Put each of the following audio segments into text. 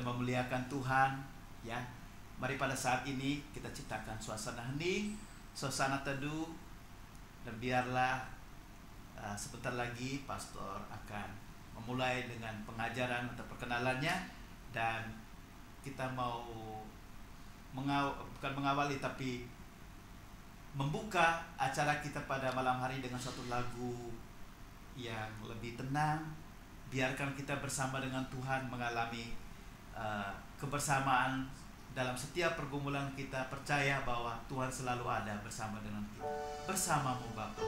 memuliakan Tuhan, ya. Mari pada saat ini kita ciptakan suasana hening, suasana teduh, dan biarlah sebentar lagi pastor akan memulai dengan pengajaran atau perkenalannya, dan kita mau bukan mengawali tapi membuka acara kita pada malam hari dengan suatu lagu yang lebih tenang. Biarkan kita bersama dengan Tuhan mengalami kebersamaan dalam setiap pergumulan kita. Percaya bahwa Tuhan selalu ada bersama dengan kita. Bersamamu Bapa.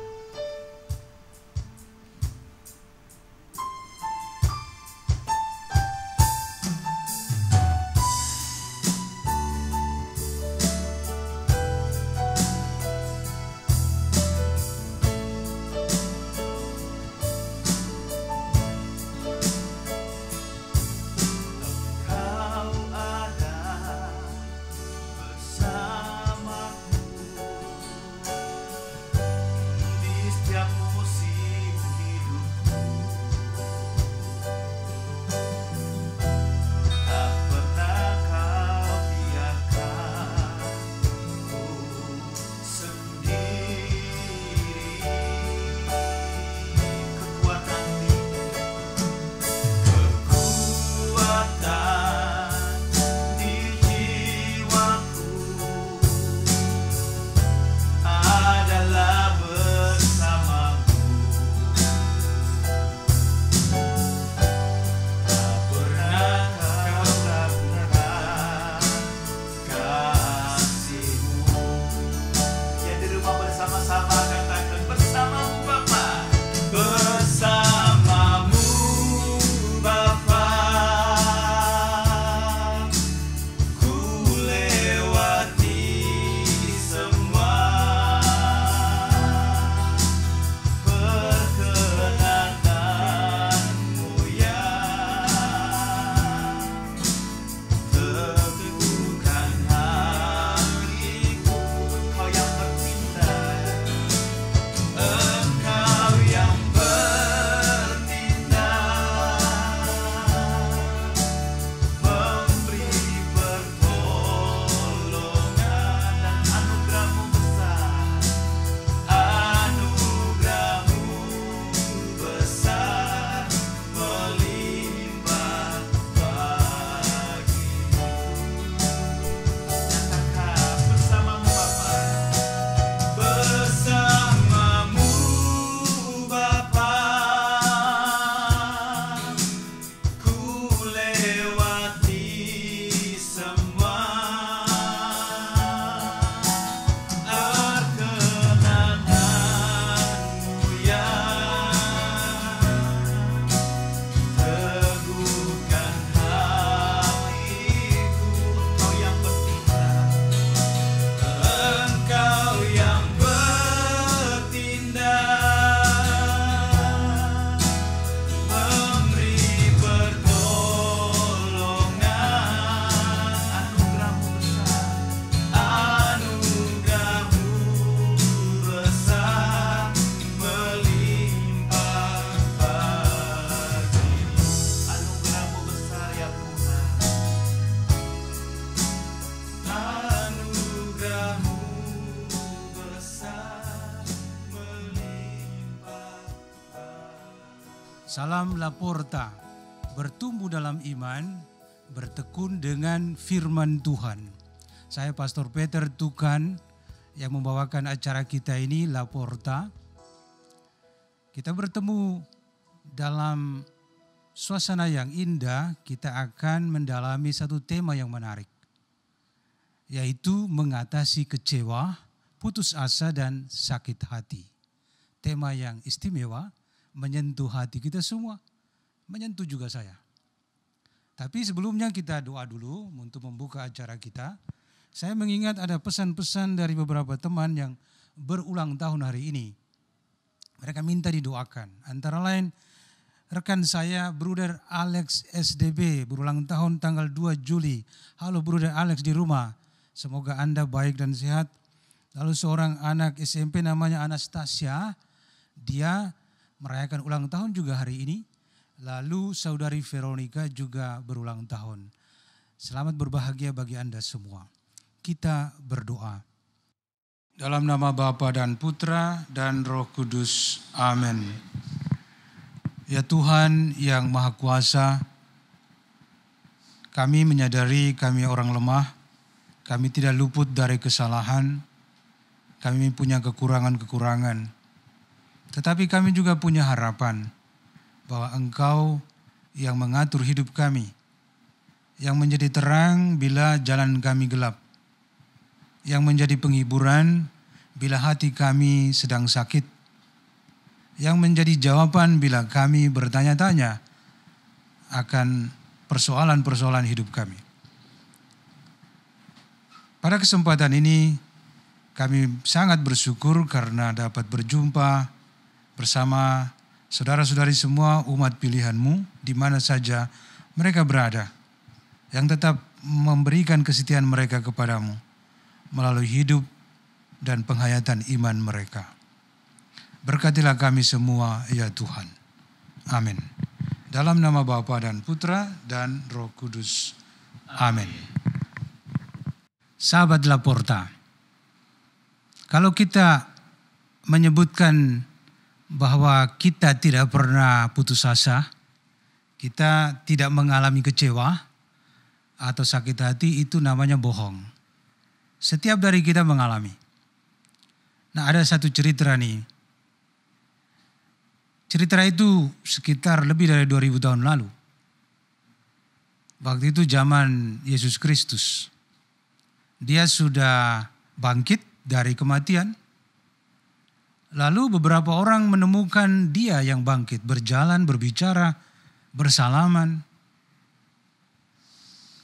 Salam Laporta, bertumbuh dalam iman, bertekun dengan firman Tuhan. Saya Pastor Peter Tukan yang membawakan acara kita ini, Laporta. Kita bertemu dalam suasana yang indah, kita akan mendalami satu tema yang menarik, yaitu mengatasi kecewa, putus asa, dan sakit hati. Tema yang istimewa, menyentuh hati kita semua, menyentuh juga saya. Tapi sebelumnya kita doa dulu untuk membuka acara kita. Saya mengingat ada pesan-pesan dari beberapa teman yang berulang tahun hari ini. Mereka minta didoakan. Antara lain rekan saya, Bruder Alex SDB, berulang tahun tanggal 2 Juli. Halo Bruder Alex di rumah, semoga Anda baik dan sehat. Lalu seorang anak SMP namanya Anastasia, dia merayakan ulang tahun juga hari ini. Lalu saudari Veronica juga berulang tahun. Selamat berbahagia bagi Anda semua. Kita berdoa. Dalam nama Bapa dan Putra dan Roh Kudus. Amin. Ya Tuhan yang Maha Kuasa, kami menyadari kami orang lemah, kami tidak luput dari kesalahan, kami punya kekurangan-kekurangan. Tetapi kami juga punya harapan bahwa Engkau yang mengatur hidup kami, yang menjadi terang bila jalan kami gelap, yang menjadi penghiburan bila hati kami sedang sakit, yang menjadi jawaban bila kami bertanya-tanya akan persoalan-persoalan hidup kami. Pada kesempatan ini kami sangat bersyukur karena dapat berjumpa bersama saudara-saudari semua umat pilihan-Mu di mana saja mereka berada, yang tetap memberikan kesetiaan mereka kepadamu melalui hidup dan penghayatan iman mereka. Berkatilah kami semua ya Tuhan. Amin. Dalam nama Bapa dan Putra dan Roh Kudus. Amin. Sahabat La Porta, kalau kita menyebutkan bahwa kita tidak pernah putus asa, kita tidak mengalami kecewa atau sakit hati, itu namanya bohong. Setiap dari kita mengalami. Nah, ada satu cerita nih. Cerita itu sekitar lebih dari 2000 tahun lalu. Waktu itu zaman Yesus Kristus. Dia sudah bangkit dari kematian. Lalu beberapa orang menemukan dia yang bangkit, berjalan, berbicara, bersalaman.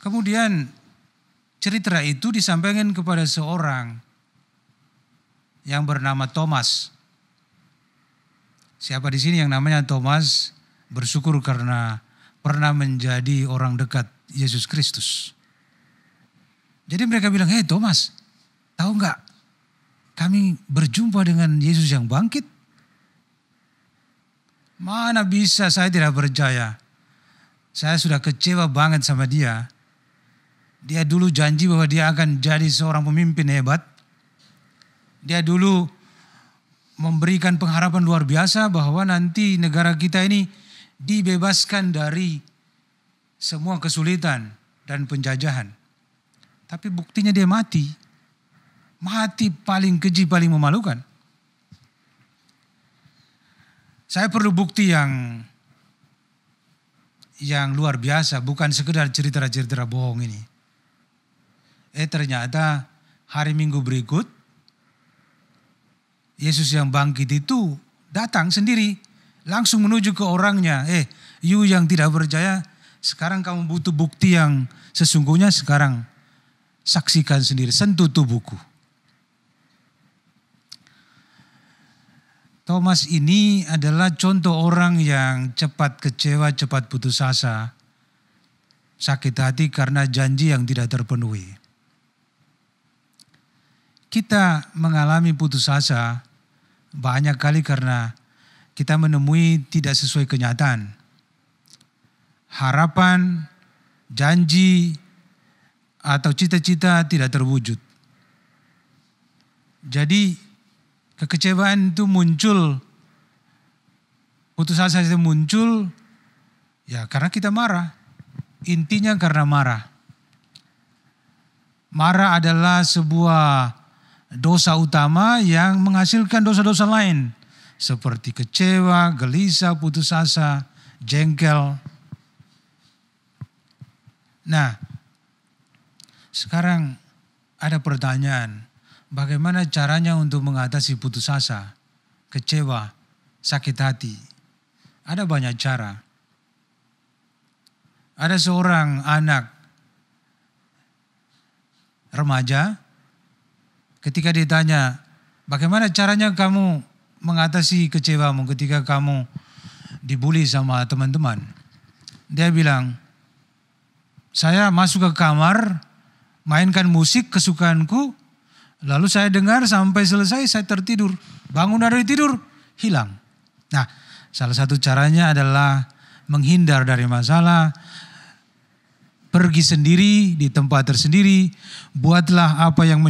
Kemudian cerita itu disampaikan kepada seorang yang bernama Thomas. Siapa di sini yang namanya Thomas bersyukur karena pernah menjadi orang dekat Yesus Kristus. Jadi mereka bilang, "Hei Thomas, tahu nggak? Kami berjumpa dengan Yesus yang bangkit." Mana bisa, saya tidak percaya. Saya sudah kecewa banget sama dia. Dia dulu janji bahwa dia akan jadi seorang pemimpin hebat. Dia dulu memberikan pengharapan luar biasa bahwa nanti negara kita ini dibebaskan dari semua kesulitan dan penjajahan. Tapi buktinya dia mati. Mati paling keji, paling memalukan. Saya perlu bukti yang luar biasa, bukan sekedar cerita-cerita bohong ini. Ternyata hari Minggu berikut, Yesus yang bangkit itu datang sendiri, langsung menuju ke orangnya. You yang tidak percaya, sekarang kamu butuh bukti yang sesungguhnya, sekarang saksikan sendiri, sentuh tubuhku. Thomas ini adalah contoh orang yang cepat kecewa, cepat putus asa, sakit hati karena janji yang tidak terpenuhi. Kita mengalami putus asa banyak kali karena kita menemui tidak sesuai kenyataan. Harapan, janji, atau cita-cita tidak terwujud. Jadi kekecewaan itu muncul, putus asa itu muncul ya karena kita marah. Intinya karena marah. Marah adalah sebuah dosa utama yang menghasilkan dosa-dosa lain. Seperti kecewa, gelisah, putus asa, jengkel. Nah, sekarang ada pertanyaan. Bagaimana caranya untuk mengatasi putus asa, kecewa, sakit hati? Ada banyak cara. Ada seorang anak remaja, ketika ditanya, bagaimana caranya kamu mengatasi kecewamu ketika kamu dibully sama teman-teman? Dia bilang, saya masuk ke kamar, mainkan musik kesukaanku, lalu saya dengar sampai selesai, saya tertidur. Bangun dari tidur, hilang. Nah, salah satu caranya adalah menghindar dari masalah, pergi sendiri di tempat tersendiri, buatlah apa yang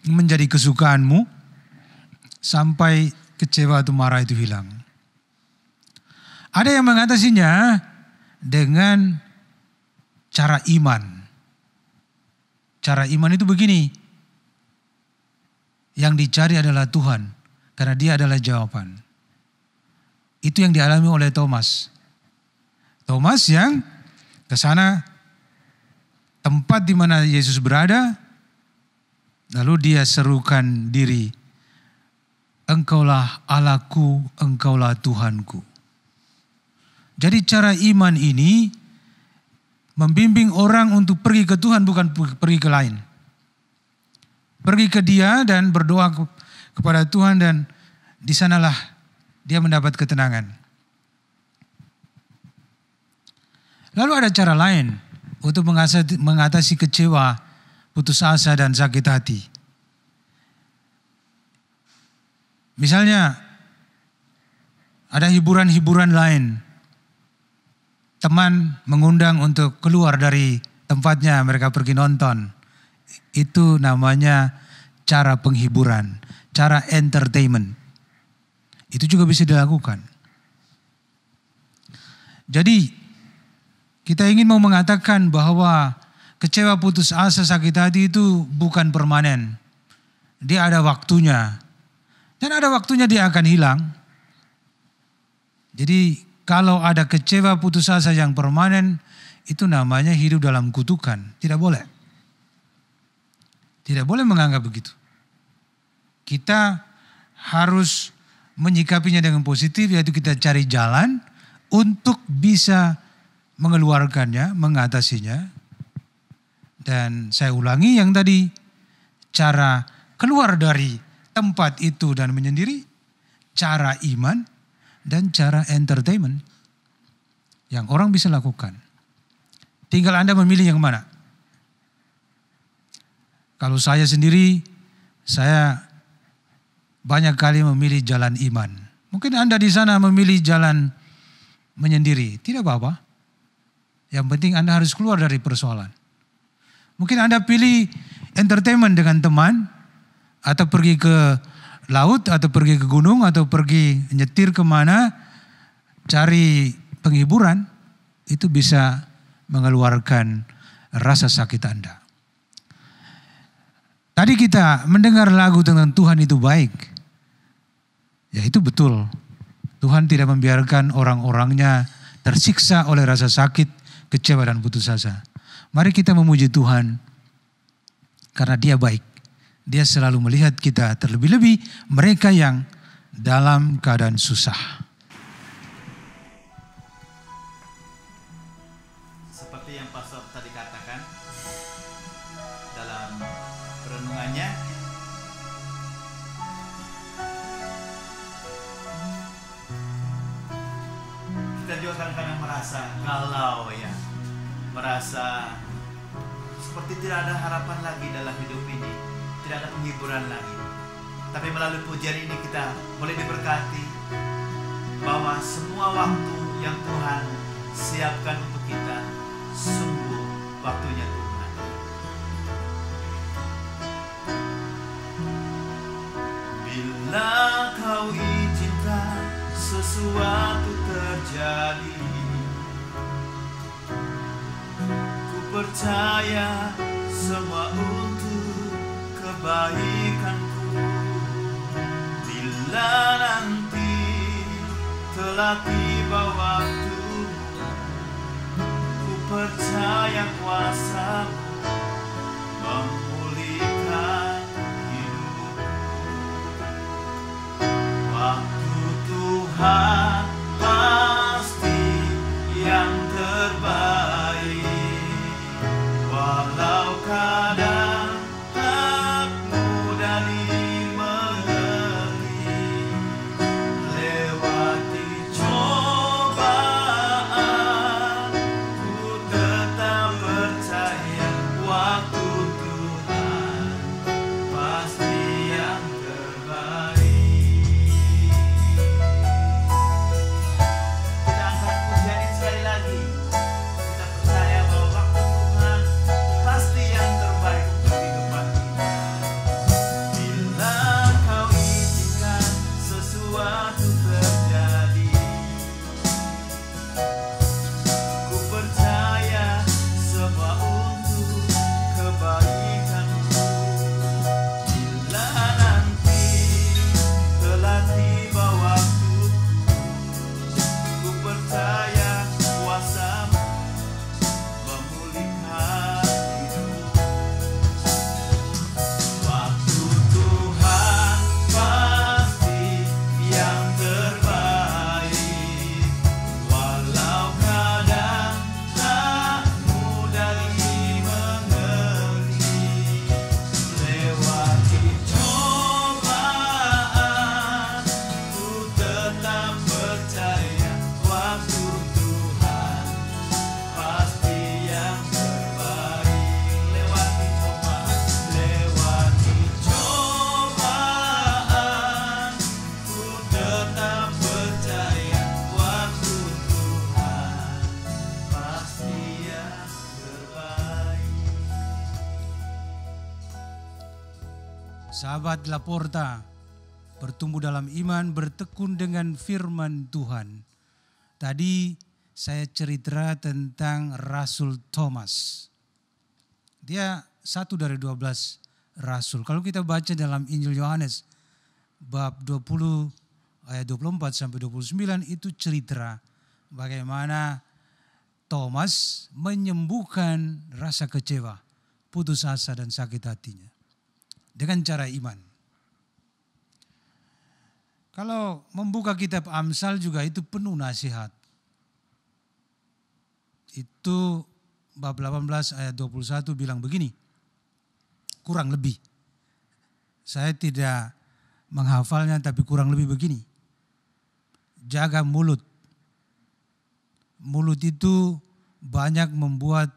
menjadi kesukaanmu, sampai kecewa atau marah itu hilang. Ada yang mengatasinya dengan cara iman. Cara iman itu begini, yang dicari adalah Tuhan, karena Dia adalah jawaban. Itu yang dialami oleh Thomas. Thomas yang ke sana, tempat di mana Yesus berada, lalu dia serukan diri, Engkaulah Allahku, Engkaulah Tuhanku. Jadi cara iman ini membimbing orang untuk pergi ke Tuhan, bukan pergi ke lain. Pergi ke Dia dan berdoa kepada Tuhan, dan di sanalah dia mendapat ketenangan. Lalu ada cara lain untuk mengatasi kecewa, putus asa, dan sakit hati. Misalnya ada hiburan-hiburan lain. Teman mengundang untuk keluar dari tempatnya, mereka pergi nonton. Itu namanya cara penghiburan, cara entertainment. Itu juga bisa dilakukan. Jadi kita ingin mau mengatakan bahwa kecewa, putus asa, sakit hati itu bukan permanen. Dia ada waktunya. Dan ada waktunya dia akan hilang. Jadi kalau ada kecewa, putus asa yang permanen, itu namanya hidup dalam kutukan. Tidak boleh. Tidak boleh menganggap begitu. Kita harus menyikapinya dengan positif, yaitu kita cari jalan untuk bisa mengeluarkannya, mengatasinya. Dan saya ulangi yang tadi, cara keluar dari tempat itu dan menyendiri, cara iman, dan cara entertainment yang orang bisa lakukan. Tinggal Anda memilih yang mana. Kalau saya sendiri, saya banyak kali memilih jalan iman. Mungkin Anda di sana memilih jalan menyendiri, tidak apa-apa. Yang penting Anda harus keluar dari persoalan. Mungkin Anda pilih entertainment dengan teman, atau pergi ke laut, atau pergi ke gunung, atau pergi nyetir kemana, cari penghiburan, itu bisa mengeluarkan rasa sakit Anda. Tadi kita mendengar lagu tentang Tuhan itu baik. Ya itu betul. Tuhan tidak membiarkan orang-orangnya tersiksa oleh rasa sakit, kecewa, dan putus asa. Mari kita memuji Tuhan karena Dia baik. Dia selalu melihat kita, terlebih-lebih mereka yang dalam keadaan susah. Seperti yang Pastor tadi katakan dalam perenungannya, kita juga kadang-kadang merasa galau ya, merasa seperti tidak ada harapan lagi dalam hidup ini. Tidak ada penghiburan lagi. Tapi melalui pujian ini kita boleh diberkati bahwa semua waktu yang Tuhan siapkan untuk kita sungguh waktunya Tuhan. Bila Kau izinkan sesuatu terjadi, ku percaya semua untuk kebaikanku. Bila nanti telah tiba waktumu, ku percaya kuasa-Mu memulihkan hidupku. Waktu Tuhan pasti yang terbaik, walau kadang tak mudah dimengerti. Lewati cobaan, ku tetap percaya waktu Tuhan pasti yang terbaik. Sahabat Laporta, bertumbuh dalam iman, bertekun dengan firman Tuhan. Tadi saya cerita tentang Rasul Thomas. Dia satu dari 12 rasul. Kalau kita baca dalam Injil Yohanes bab 20 ayat 24 sampai 29 itu cerita bagaimana Thomas menyembuhkan rasa kecewa, putus asa dan sakit hatinya dengan cara iman. Kalau membuka kitab Amsal juga itu penuh nasihat. Itu bab 18 ayat 21 bilang begini, kurang lebih. Saya tidak menghafalnya tapi kurang lebih begini. Jaga mulut. Mulut itu banyak membuat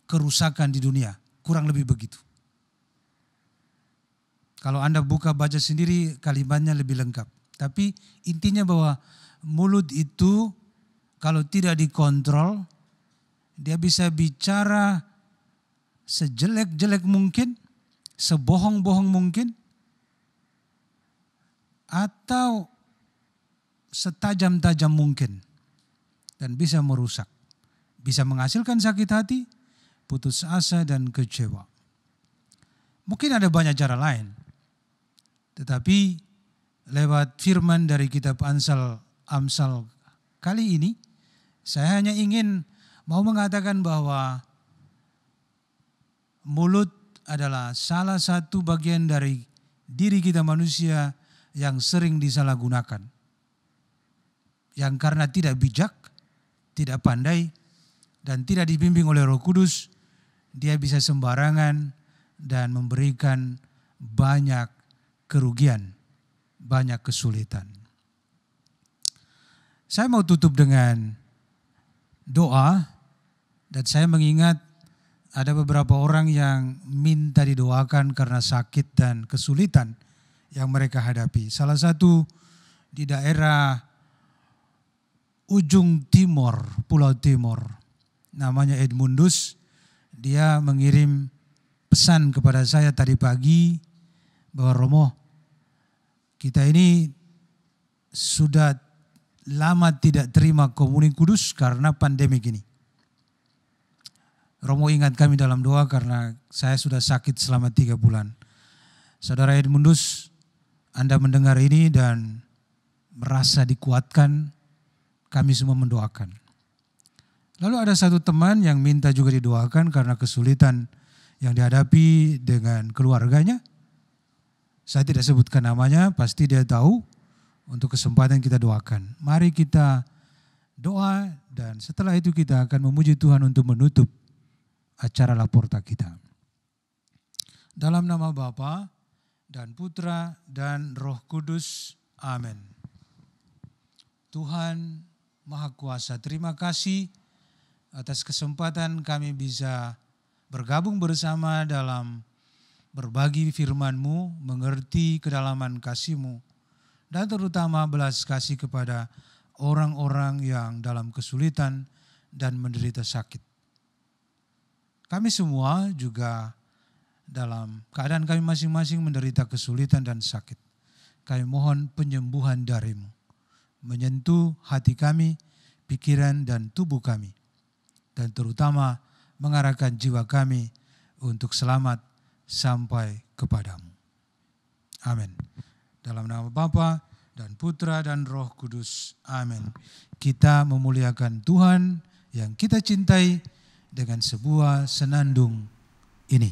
kerusakan di dunia. Kurang lebih begitu. Kalau Anda buka baca sendiri kalimatnya lebih lengkap. Tapi intinya bahwa mulut itu kalau tidak dikontrol, dia bisa bicara sejelek-jelek mungkin, sebohong-bohong mungkin, atau setajam-tajam mungkin. Dan bisa merusak. Bisa menghasilkan sakit hati, putus asa dan kecewa. Mungkin ada banyak cara lain. Tetapi lewat firman dari kitab Amsal kali ini, saya hanya ingin mau mengatakan bahwa mulut adalah salah satu bagian dari diri kita manusia yang sering disalahgunakan. Yang karena tidak bijak, tidak pandai, dan tidak dibimbing oleh Roh Kudus, dia bisa sembarangan dan memberikan banyak kerugian, banyak kesulitan. Saya mau tutup dengan doa, dan saya mengingat ada beberapa orang yang minta didoakan karena sakit dan kesulitan yang mereka hadapi. Salah satu di daerah ujung timur, Pulau Timur, namanya Edmundus. Dia mengirim pesan kepada saya tadi pagi bahwa Romo, kita ini sudah lama tidak terima komuni kudus karena pandemi ini. Romo ingat kami dalam doa karena saya sudah sakit selama 3 bulan. Saudara Edmundus, Anda mendengar ini dan merasa dikuatkan, kami semua mendoakan. Lalu ada satu teman yang minta juga didoakan karena kesulitan yang dihadapi dengan keluarganya. Saya tidak sebutkan namanya, pasti dia tahu. Untuk kesempatan kita doakan. Mari kita doa dan setelah itu kita akan memuji Tuhan untuk menutup acara Laporta kita. Dalam nama Bapa dan Putra dan Roh Kudus. Amin. Tuhan Maha Kuasa, terima kasih atas kesempatan kami bisa bergabung bersama dalam berbagi firman-Mu, mengerti kedalaman kasih-Mu, dan terutama belas kasih kepada orang-orang yang dalam kesulitan dan menderita sakit. Kami semua juga dalam keadaan kami masing-masing menderita kesulitan dan sakit. Kami mohon penyembuhan dari-Mu, menyentuh hati kami, pikiran dan tubuh kami, dan terutama mengarahkan jiwa kami untuk selamat sampai kepadamu. Amin. Dalam nama Bapa dan Putra dan Roh Kudus. Amin. Kita memuliakan Tuhan yang kita cintai dengan sebuah senandung ini.